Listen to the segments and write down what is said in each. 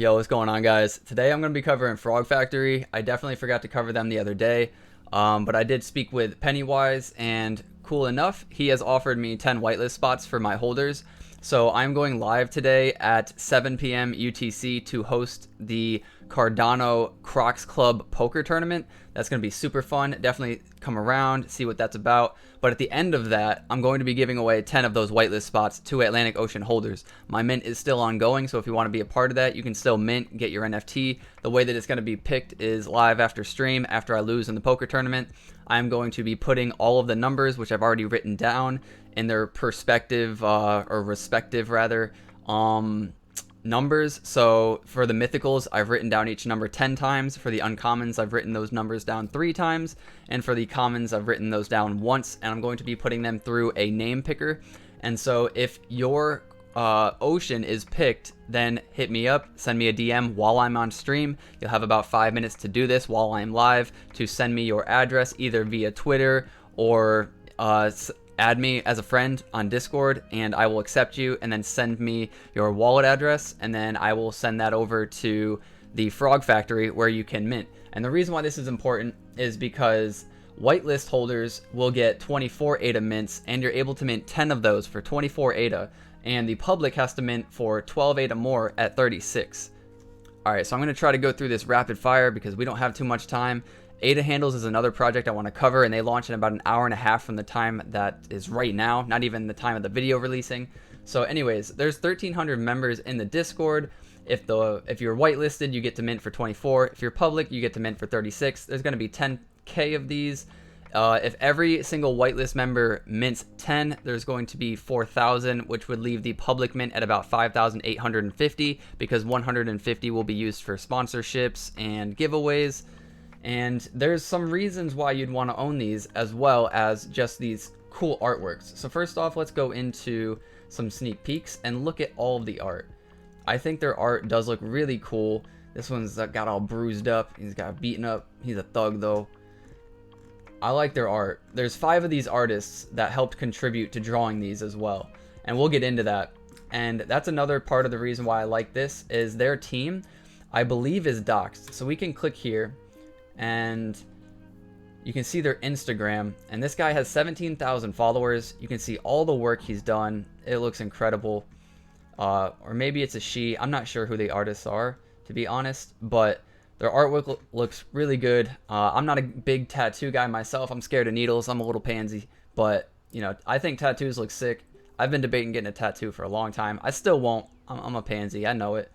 Yo, what's going on, guys? Today I'm going to be covering Frog Factory. I definitely forgot to cover them the other day, but I did speak with Pennywise, and cool enough, he has offered me 10 whitelist spots for my holders. So I'm going live today at 7 p.m. UTC to host the Cardano Crocs Club poker tournament. That's going to be super fun. Definitely come around, see what that's about. But at the end of that, I'm going to be giving away 10 of those whitelist spots to Atlanick Ocean holders. My mint is still ongoing, so if you want to be a part of that, you can still mint, get your NFT. The way that it's going to be picked is live after stream, after I lose in the poker tournament. I'm going to be putting all of the numbers, which I've already written down, in their perspective, or respective rather, numbers. So for the mythicals, I've written down each number 10 times. For the uncommons, I've written those numbers down 3 times. And for the commons, I've written those down once. And I'm going to be putting them through a name picker. And so if your ocean is picked, then hit me up, send me a DM while I'm on stream. You'll have about 5 minutes to do this while I'm live, to send me your address either via Twitter or add me as a friend on Discord, and I will accept you, and then send me your wallet address, and then I will send that over to the Frog Factory where you can mint. And the reason why this is important is because whitelist holders will get 24 ADA mints, and you're able to mint 10 of those for 24 ADA, and the public has to mint for 12 ADA more at 36. Alright, so I'm going to try to go through this rapid fire because we don't have too much time. ADA Handles is another project I want to cover, and they launch in about an hour and a half from the time that is right now, not even the time of the video releasing. So anyways, there's 1,300 members in the Discord. If you're whitelisted, you get to mint for 24. If you're public, you get to mint for 36. There's going to be 10k of these. If every single whitelist member mints 10, there's going to be 4,000, which would leave the public mint at about 5,850, because 150 will be used for sponsorships and giveaways. And there's some reasons why you'd want to own these, as well as just these cool artworks. So first off, let's go into some sneak peeks and look at all of the art. I think their art does look really cool. This one's got all bruised up. He's got beaten up. He's a thug though. I like their art. There's 5 of these artists that helped contribute to drawing these as well, and we'll get into that. And that's another part of the reason why I like this, is their team, I believe, is doxed. So we can click here and you can see their Instagram, and this guy has 17,000 followers. You can see all the work he's done. It looks incredible. Or maybe it's a she. I'm not sure who the artists are, to be honest, but their artwork looks really good. I'm not a big tattoo guy myself. I'm scared of needles. I'm a little pansy, but you know, I think tattoos look sick. I've been debating getting a tattoo for a long time. I still won't. I'm a pansy. I know it.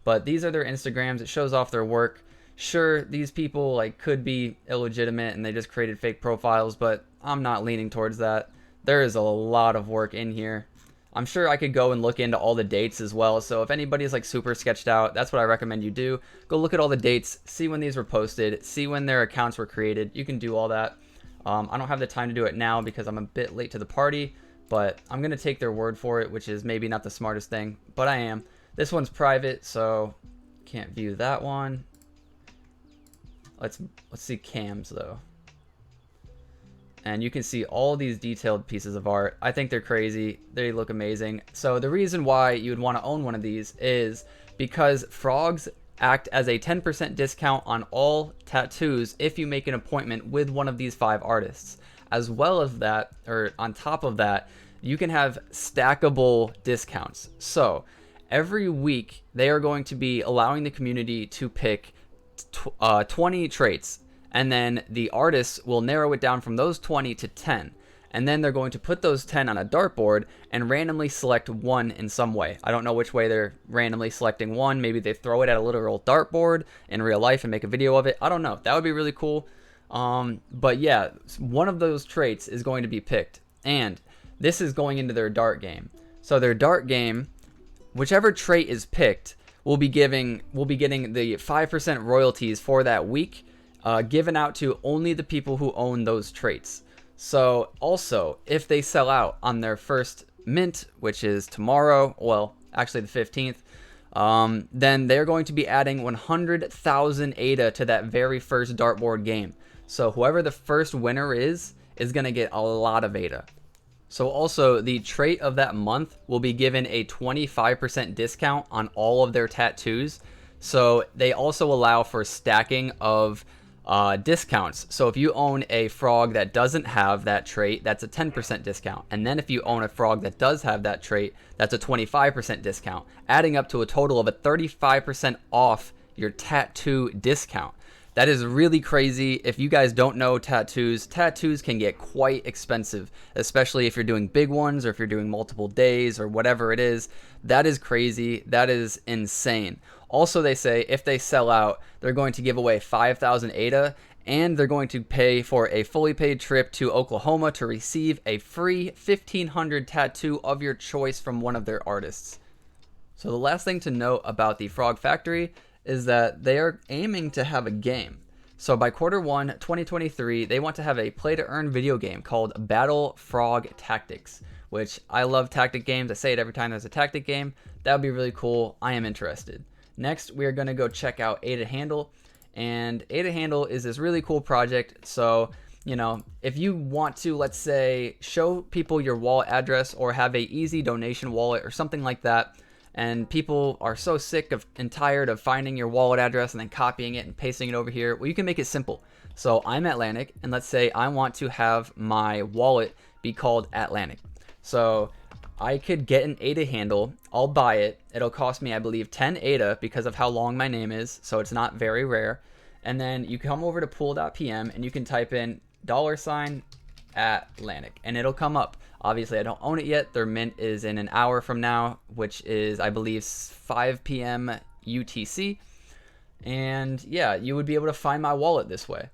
But these are their Instagrams. It shows off their work. Sure, these people could be illegitimate and they just created fake profiles, but I'm not leaning towards that. There is a lot of work in here. I'm sure I could go and look into all the dates as well, so if anybody's super sketched out, that's what I recommend you do. Go look at all the dates, see when these were posted, see when their accounts were created. You can do all that. I don't have the time to do it now because I'm a bit late to the party, but I'm going to take their word for it, which is maybe not the smartest thing, but I am. This one's private, so can't view that one. Let's see cams though. And you can see all these detailed pieces of art. I think they're crazy. They look amazing. So the reason why you would want to own one of these is because frogs act as a 10% discount on all tattoos if you make an appointment with one of these 5 artists. As well as that, or on top of that, you can have stackable discounts. So every week they are going to be allowing the community to pick 20 traits, and then the artists will narrow it down from those 20 to 10, and then they're going to put those 10 on a dartboard and randomly select one in some way. I don't know which way they're randomly selecting one. Maybe they throw it at a literal dartboard in real life and make a video of it. I don't know. That would be really cool. But yeah, one of those traits is going to be picked, and this is going into their dart game. So their dart game, whichever trait is picked, we'll be getting the 5% royalties for that week, given out to only the people who own those traits. So also, if they sell out on their first mint, which is tomorrow, well, actually the 15th, then they're going to be adding 100,000 ADA to that very first dartboard game. So whoever the first winner is going to get a lot of ADA. So also, the trait of that month will be given a 25% discount on all of their tattoos. So they also allow for stacking of discounts. So if you own a frog that doesn't have that trait, that's a 10% discount. And then if you own a frog that does have that trait, that's a 25% discount, adding up to a total of a 35% off your tattoo discount. That is really crazy. If you guys don't know tattoos can get quite expensive, especially if you're doing big ones or if you're doing multiple days or whatever it is. That is crazy. That is insane. Also, they say if they sell out, they're going to give away 5,000 ADA, and they're going to pay for a fully paid trip to Oklahoma to receive a free 1,500 tattoo of your choice from one of their artists. So the last thing to note about the Frog Factory is that they are aiming to have a game. So by Q1 2023, they want to have a play-to-earn video game called Battle Frog Tactics, which I love tactic games. I say it every time there's a tactic game. That would be really cool. I am interested. Next, we are going to go check out Ada Handle. And Ada Handle is this really cool project. So, you know, if you want to, let's say, show people your wallet address or have a easy donation wallet or something like that, and people are so sick of and tired of finding your wallet address and then copying it and pasting it over here, well, you can make it simple. So I'm Atlanick, and let's say I want to have my wallet be called Atlanick. So I could get an ADA handle. I'll buy it. It'll cost me, I believe, 10 ADA because of how long my name is, so it's not very rare. And then you come over to pool.pm and you can type in $Atlanick, and it'll come up. Obviously, I don't own it yet. Their mint is in an hour from now, which is, I believe, 5 p.m. UTC. And yeah, you would be able to find my wallet this way.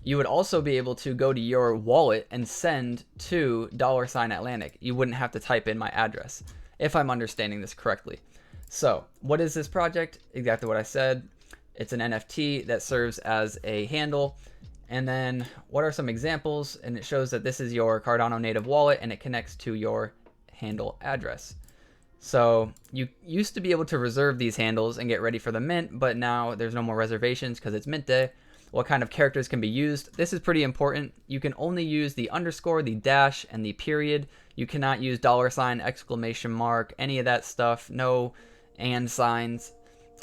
You would also be able to go to your wallet and send to $Atlanick. You wouldn't have to type in my address, if I'm understanding this correctly. So what is this project? Exactly what I said. It's an NFT that serves as a handle. And then what are some examples? And it shows that this is your Cardano native wallet and it connects to your handle address. So you used to be able to reserve these handles and get ready for the mint, but now there's no more reservations because it's mint day. What kind of characters can be used? This is pretty important. You can only use the underscore, the dash, and the period. You cannot use $, exclamation mark, any of that stuff. No and signs.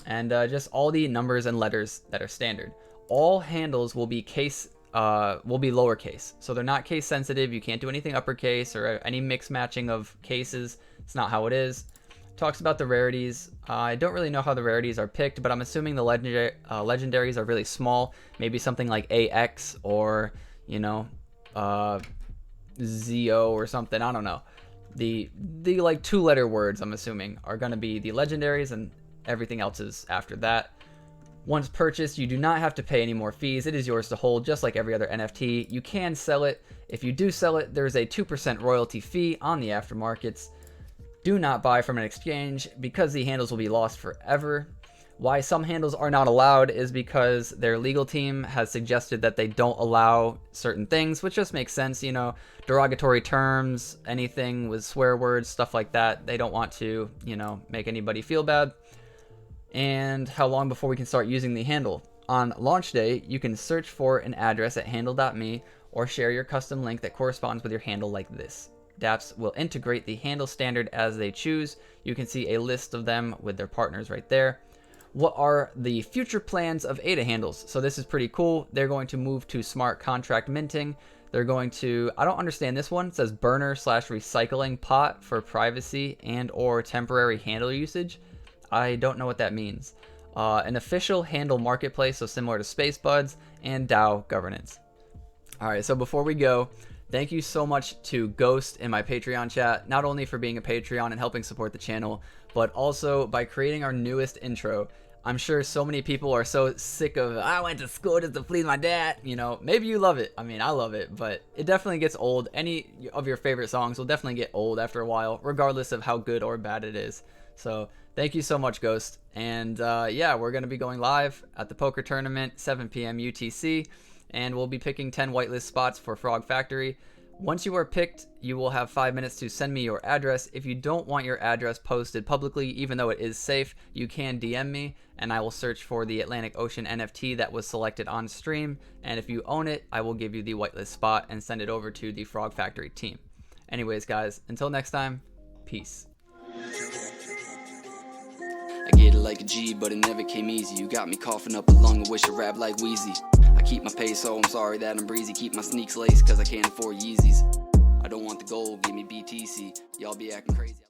And just all the numbers and letters that are standard. All handles will be lowercase, so they're not case sensitive. You can't do anything uppercase or any mix matching of cases. It's not how it is. Talks about the rarities. I don't really know how the rarities are picked, but I'm assuming the legendaries are really small. Maybe something like AX or, you know, ZO or something. I don't know. The like 2-letter words, I'm assuming, are going to be the legendaries, and everything else is after that. Once purchased, you do not have to pay any more fees. It is yours to hold, just like every other NFT. You can sell it. If you do sell it, there's a 2% royalty fee on the aftermarkets. Do not buy from an exchange because the handles will be lost forever. Why some handles are not allowed is because their legal team has suggested that they don't allow certain things, which just makes sense. You know, derogatory terms, anything with swear words, stuff like that. They don't want to, you know, make anybody feel bad. And how long before we can start using the handle? On launch day, you can search for an address at handle.me or share your custom link that corresponds with your handle like this. dApps will integrate the handle standard as they choose. You can see a list of them with their partners right there. What are the future plans of ADA handles? So this is pretty cool. They're going to move to smart contract minting. They're going to, I don't understand this one. It says burner/recycling pot for privacy and or temporary handle usage. I don't know what that means. An official handle marketplace, so similar to Spacebuds, and DAO governance. All right, so before we go, thank you so much to Ghost in my Patreon chat, not only for being a Patreon and helping support the channel, but also by creating our newest intro. I'm sure so many people are so sick of, I went to school just to please my dad. You know, maybe you love it. I mean, I love it, but it definitely gets old. Any of your favorite songs will definitely get old after a while, regardless of how good or bad it is. So thank you so much, Ghost. And yeah, we're going to be going live at the poker tournament, 7 p.m. UTC, and we'll be picking 10 whitelist spots for Frog Factory. Once you are picked, you will have 5 minutes to send me your address. If you don't want your address posted publicly, even though it is safe, you can DM me, and I will search for the Atlanick Ocean NFT that was selected on stream. And if you own it, I will give you the whitelist spot and send it over to the Frog Factory team. Anyways, guys, until next time, peace. Again. Navigated like a G, but it never came easy. You got me coughing up a lung, I wish I rap like Wheezy. I keep my pace, so I'm sorry that I'm breezy. Keep my sneaks laced, cause I can't afford Yeezys. I don't want the gold, give me BTC. Y'all be acting crazy.